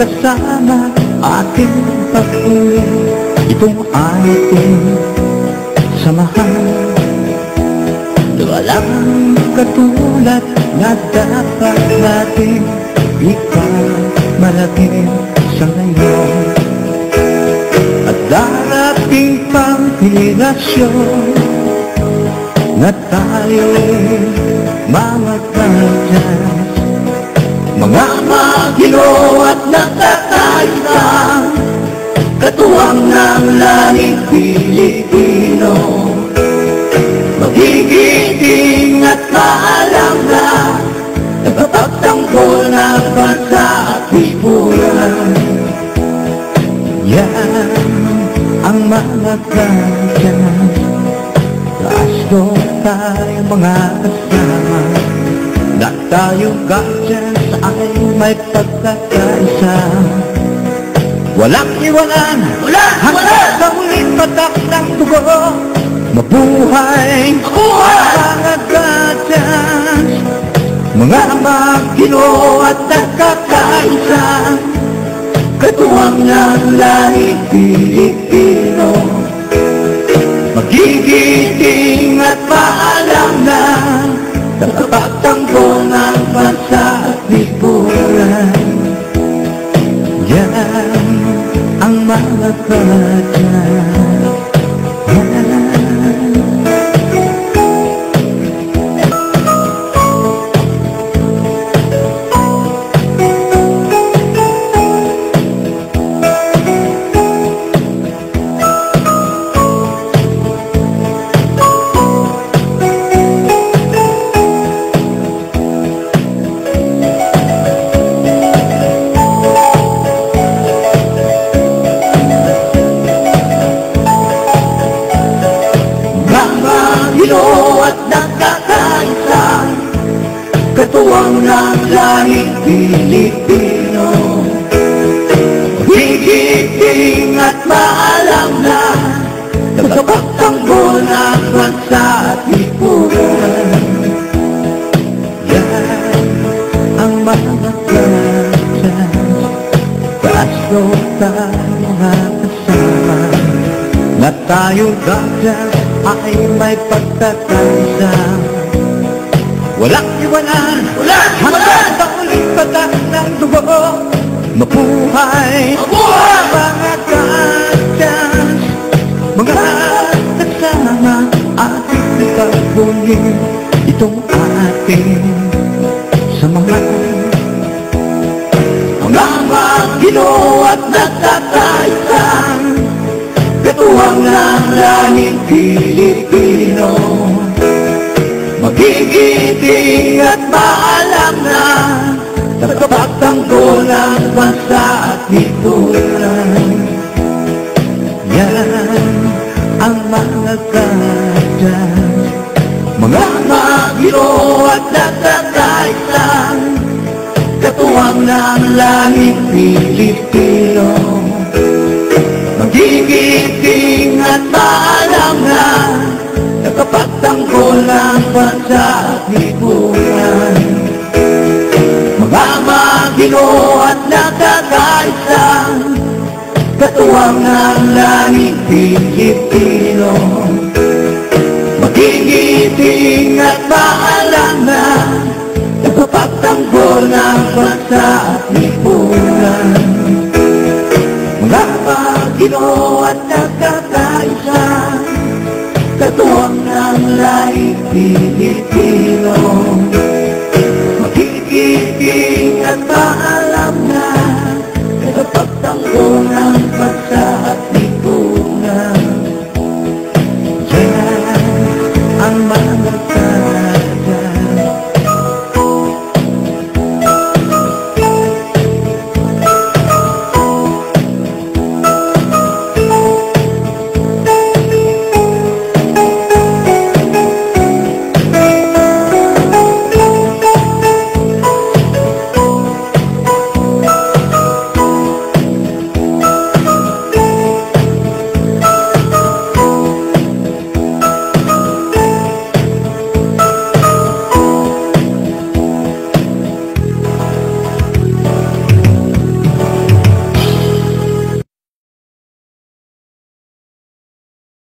kasama ating pag-uwi. Itong ating samahan, walang katulad na dapat natin ipagmalaki sa ngayon. At darating pang henerasyon na tayo'y mamagkadyan, mga magino at nakakaisang katuwang ng lahing Pilipino. Magigiting at maalam na nagpapagtanggol ng bansa at lipunan. Yan ang mga kadyan, kaso tayo mga kasama, na tayo kadyan ay may pagkakaisa. Walang iwanan hanggang sa huling patak ng dugo. Mabuhay mga kadyan, mga magino at nagkakaisa, katuwang ng lahing Pilipino. Magigiting at maalam na nakapagtanggol ng bansa at lipunan. Yan ang mga kadyan. At nakakaisa, katuwang ng lahing Pilipino. Magigiting at maalam na nagpapagtanggol ng bansa at lipunan. Yan ang mga kadyan, kaso tayo mga kasama, na tayo kadyan ay may pagkakaisa. Walang iwanan hanggang sa huling patak ng dugo. Mabuhay mga kadyan, mga kasama ating pag-uwi. Itong ating samahan, mga magino at nagkakaisa, katuwang ng lahing Pilipino. Magigiting at maalam na nagpapagtanggol ng bansa at lipunan. Yan ang mga kadyan, mga magino at nagkakaisa, katuwang ng lahing Pilipino. Magigiting at maalam na nagpapagtanggol ng bansa at lipunan. Mga magino at nakakaisa, katuwang ng lahing Pilipino. Magigiting at maalam na nagpapagtanggol ng bansa at lipunan. Mga magino at nagkakaisa, katuwang ng lahing Pilipino. Magigiting at maalam